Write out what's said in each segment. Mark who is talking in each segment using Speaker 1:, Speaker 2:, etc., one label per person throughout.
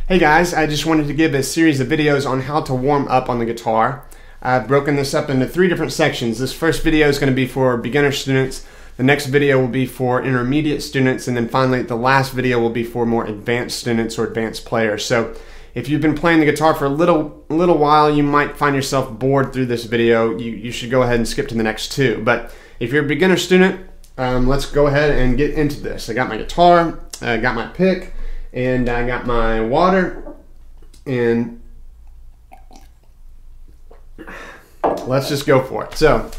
Speaker 1: Hey guys, I just wanted to give a series of videos on how to warm up on the guitar. I've broken this up into 3 different sections. This first video is going to be for beginner students, the next video will be for intermediate students, and then finally the last video will be for more advanced students or advanced players. So if you've been playing the guitar for a little while, you might find yourself bored through this video. You should go ahead and skip to the next 2. But if you're a beginner student, let's go ahead and get into this. I got my guitar, I got my pick, and I got my water, and let's just go for it. So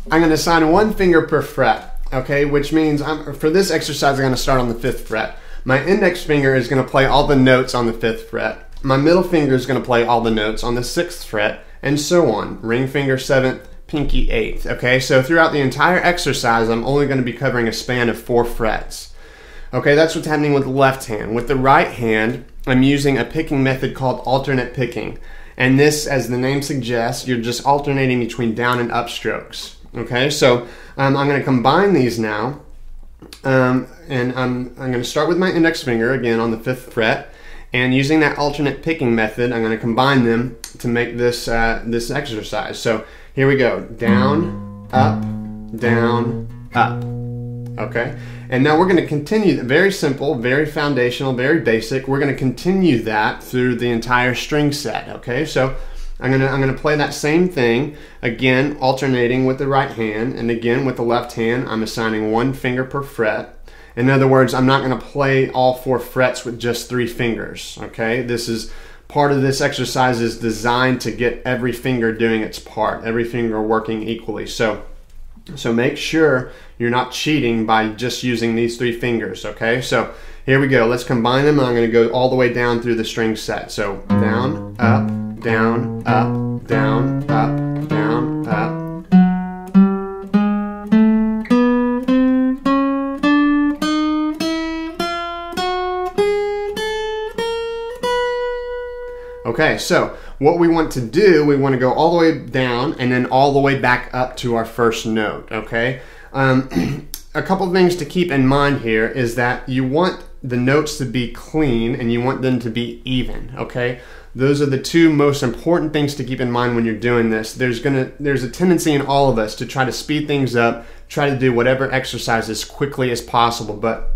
Speaker 1: I'm going to assign 1 finger per fret, okay, which means for this exercise I'm going to start on the 5th fret. My index finger is going to play all the notes on the 5th fret. My middle finger is going to play all the notes on the 6th fret, and so on. Ring finger 7th, pinky 8th, okay? So throughout the entire exercise, I'm only going to be covering a span of 4 frets. Okay, that's what's happening with the left hand. With the right hand, I'm using a picking method called alternate picking. And this, as the name suggests, you're just alternating between down and up strokes. Okay, so I'm going to combine these now. And I'm going to start with my index finger, again, on the 5th fret. And using that alternate picking method, I'm going to combine them to make this, this exercise. So here we go. Down, up, up. Okay, and now we're going to continue, very simple, very foundational, very basic. We're going to continue that through the entire string set. Okay, so I'm going to play that same thing, again alternating with the right hand, and again with the left hand I'm assigning 1 finger per fret. In other words, I'm not going to play all 4 frets with just 3 fingers. Okay, this is part of this exercise is designed to get every finger doing its part, every finger working equally. So make sure you're not cheating by just using these 3 fingers, okay? So here we go. Let's combine them, and I'm going to go all the way down through the string set. So down, up, down, up, down, up, down, up. Okay, so what we want to do, we want to go all the way down and then all the way back up to our first note, okay? A couple things to keep in mind here is that you want the notes to be clean and you want them to be even, okay? Those are the 2 most important things to keep in mind when you're doing this. There's a tendency in all of us to try to speed things up, try to do whatever exercise as quickly as possible, but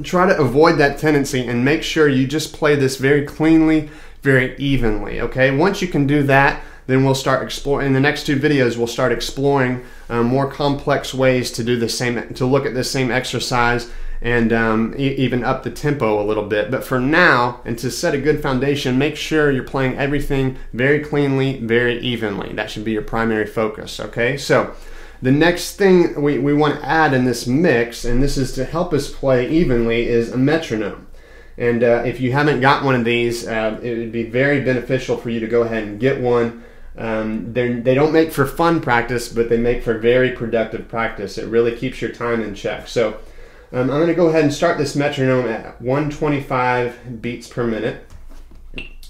Speaker 1: try to avoid that tendency and make sure you just play this very cleanly, very evenly, okay? Once you can do that, then we'll start exploring, in the next 2 videos, we'll start exploring more complex ways to do the same, to look at this same exercise and even up the tempo a little bit. But for now, and to set a good foundation, make sure you're playing everything very cleanly, very evenly. That should be your primary focus, okay? So the next thing we want to add in this mix, and this is to help us play evenly, is a metronome. And if you haven't got one of these, it would be very beneficial for you to go ahead and get one. They don't make for fun practice, but they make for very productive practice. It really keeps your time in check. So I'm going to go ahead and start this metronome at 125 beats per minute.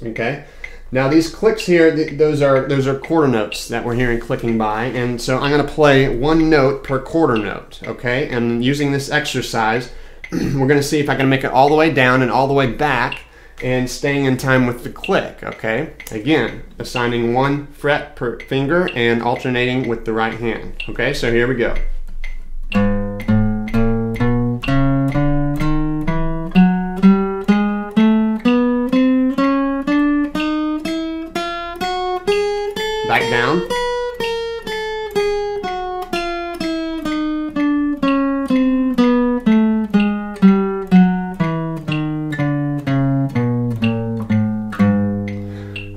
Speaker 1: Okay. Now these clicks here, those are quarter notes that we're hearing clicking by, and so I'm going to play 1 note per quarter note. Okay, and using this exercise, we're going to see if I can make it all the way down and all the way back and staying in time with the click, okay? Again, assigning 1 fret per finger and alternating with the right hand. Okay, so here we go. Back down.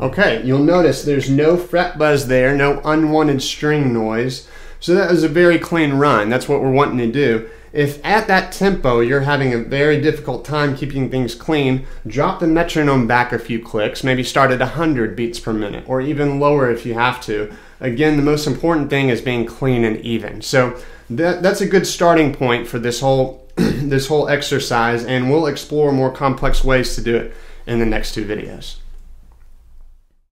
Speaker 1: Okay, you'll notice there's no fret buzz there, no unwanted string noise. So that was a very clean run. That's what we're wanting to do. If at that tempo you're having a very difficult time keeping things clean, drop the metronome back a few clicks, maybe start at 100 beats per minute, or even lower if you have to. Again, the most important thing is being clean and even. So that's a good starting point for this whole, this whole exercise, and we'll explore more complex ways to do it in the next 2 videos.